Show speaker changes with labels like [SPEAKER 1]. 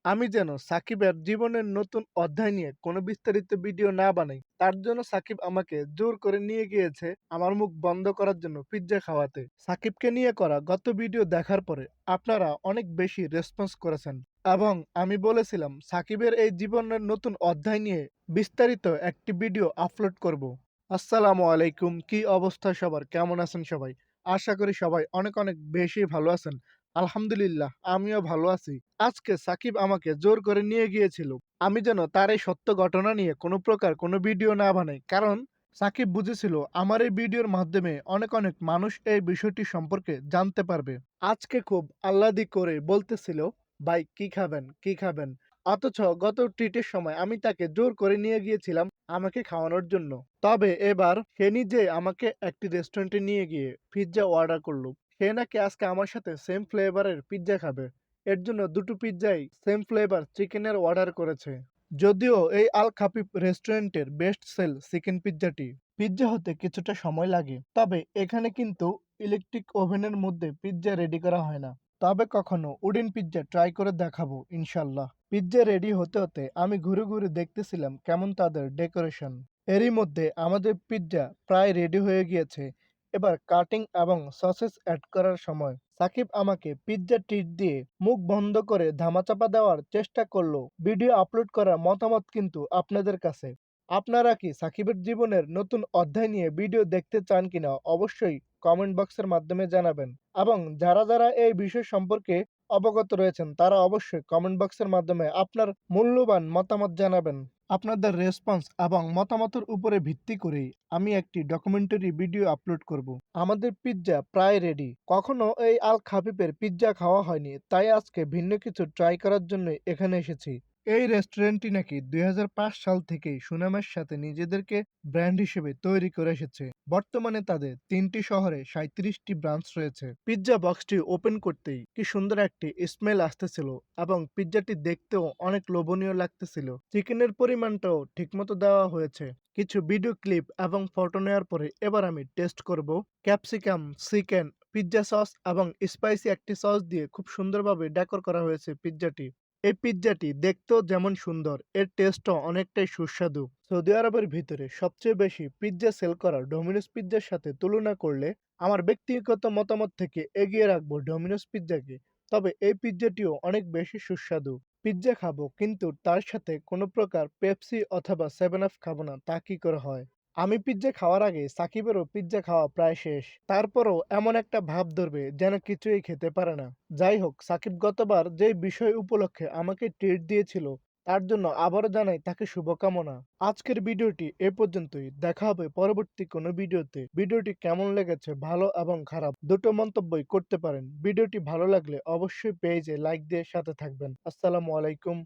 [SPEAKER 1] আমি যেন সাকিবের জীবনের নতুন অধ্যায় নিয়ে কোনো বিস্তারিত ভিডিও না বানাই, তার জন্য সাকিব আমাকে জোর করে নিয়ে গিয়েছে আমার মুখ বন্ধ করার জন্য পিৎজা খাওয়াতে। সাকিবকে নিয়ে করা গত ভিডিও দেখার পরে আপনারা অনেক বেশি রেসপন্স করেছেন এবং আমি বলেছিলাম সাকিবের এই জীবনের নতুন অধ্যায় নিয়ে বিস্তারিত একটি ভিডিও আপলোড করব। আসসালামু আলাইকুম, কি অবস্থা সবার, কেমন আছেন সবাই? আশা করি সবাই অনেক অনেক বেশি ভালো আছেন। আলহামদুলিল্লাহ, আমিও ভালো আছি। আজকে সাকিব আমাকে জোর করে নিয়ে গিয়েছিল আমি যেন তার এই সত্য ঘটনা নিয়ে কোনো প্রকার কোনো ভিডিও না বানাই, কারণ সাকিব বুঝেছিল আমার এই ভিডিওর মাধ্যমে অনেক অনেক মানুষ এই বিষয়টি সম্পর্কে জানতে পারবে। আজকে খুব আহ্লাদি করে বলতেছিল, ভাই কি খাবেন কি খাবেন, অথচ গত ট্রিটের সময় আমি তাকে জোর করে নিয়ে গিয়েছিলাম আমাকে খাওয়ানোর জন্য। তবে এবার সে নিজে আমাকে একটি রেস্টুরেন্টে নিয়ে গিয়ে পিৎজা অর্ডার করলো। সে নাকি আজকে আমার সাথে সেম ফ্লেভারের পিৎজা খাবে। এর জন্য দুটো পিৎজাই সেম ফ্লেভার চিকেনের অর্ডার করেছে। যদিও এই আল খাফিফ রেস্টুরেন্টের বেস্ট সেল চিকেন পিৎজাটি। পিৎজা হতে কিছুটা সময় লাগে, তবে এখানে কিন্তু ইলেকট্রিক ওভেনের মধ্যে পিৎজা রেডি করা হয় না। তবে কখনো উডেন পিৎজা ট্রাই করে দেখাবো ইনশাল্লাহ। পিৎজা রেডি হতে হতে আমি ঘুরে ঘুরে দেখতেছিলাম কেমন তাদের ডেকোরেশন। এরই মধ্যে আমাদের পিৎজা প্রায় রেডি হয়ে গিয়েছে। এবার কাটিং এবং সসেস অ্যাড করার সময় সাকিব আমাকে পিৎজা ট্রিট দিয়ে মুখ বন্ধ করে ধামাচাপা দেওয়ার চেষ্টা করলো। ভিডিও আপলোড করার মতামত কিন্তু আপনাদের কাছে। আপনারা কি সাকিবের জীবনের নতুন অধ্যায় নিয়ে ভিডিও দেখতে চান কিনা অবশ্যই কমেন্ট বক্সের মাধ্যমে জানাবেন। এবং যারা যারা এই বিষয় সম্পর্কে অবগত রয়েছেন তারা অবশ্যই কমেন্ট বক্সের মাধ্যমে আপনার মূল্যবান মতামত জানাবেন। আপনাদের রেসপন্স এবং মতামতের উপরে ভিত্তি করেই আমি একটি ডকুমেন্টারি ভিডিও আপলোড করব। আমাদের পিৎজা প্রায় রেডি। কখনো এই আল খাফিফের পিৎজা খাওয়া হয়নি, তাই আজকে ভিন্ন কিছু ট্রাই করার জন্য এখানে এসেছি। এই রেস্টুরেন্টটি নাকি ২০০৫ সাল থেকেই সুনামের সাথে নিজেদেরকে ব্র্যান্ড হিসেবে তৈরি করে এসেছে। বর্তমানে তাদের ৩টি শহরে ৩৭টি ব্রাঞ্চ রয়েছে। পিৎজা বক্সটি ওপেন করতেই কি সুন্দর একটি স্মেল আসতেছিল এবং পিৎজাটি দেখতেও অনেক লোভনীয় লাগতেছিল। চিকেনের পরিমাণটাও ঠিকমতো দেওয়া হয়েছে। কিছু ভিডিও ক্লিপ এবং ফটো নেওয়ার পরে এবার আমি টেস্ট করব। ক্যাপসিকাম, চিকেন, পিৎজা সস এবং স্পাইসি একটি সস দিয়ে খুব সুন্দরভাবে ডেকোর করা হয়েছে পিৎজাটি। এই পিৎজাটি দেখতেও যেমন সুন্দর, এর টেস্টও অনেকটাই সুস্বাদু। সৌদি আরবের ভিতরে সবচেয়ে বেশি পিৎজা সেল করা ডোমিনোস পিৎজার সাথে তুলনা করলে আমার ব্যক্তিগত মতামত থেকে এগিয়ে রাখবো ডোমিনোস পিৎজাকে। তবে এই পিৎজাটিও অনেক বেশি সুস্বাদু। পিৎজা খাবো, কিন্তু তার সাথে কোনো প্রকার পেপসি অথবা সেভেন আপ খাবো না, তা কি করে হয়? আমি পিৎজা খাওয়ার আগে সাকিবেরও পিৎজা খাওয়া প্রায় শেষ। তারপরও এমন একটা ভাব ধরবে যেন কিছুই খেতে পারে না। যাই হোক, সাকিব গতবার যে বিষয় উপলক্ষে আমাকে ট্রিট দিয়েছিল তার জন্য আবারও জানাই তাকে শুভকামনা। আজকের ভিডিওটি এ পর্যন্তই। দেখা হবে পরবর্তী কোনো ভিডিওতে। ভিডিওটি কেমন লেগেছে, ভালো এবং খারাপ দুটো মন্তব্যই করতে পারেন। ভিডিওটি ভালো লাগলে অবশ্যই পেজে লাইক দিয়ে সাথে থাকবেন। আসসালামু আলাইকুম।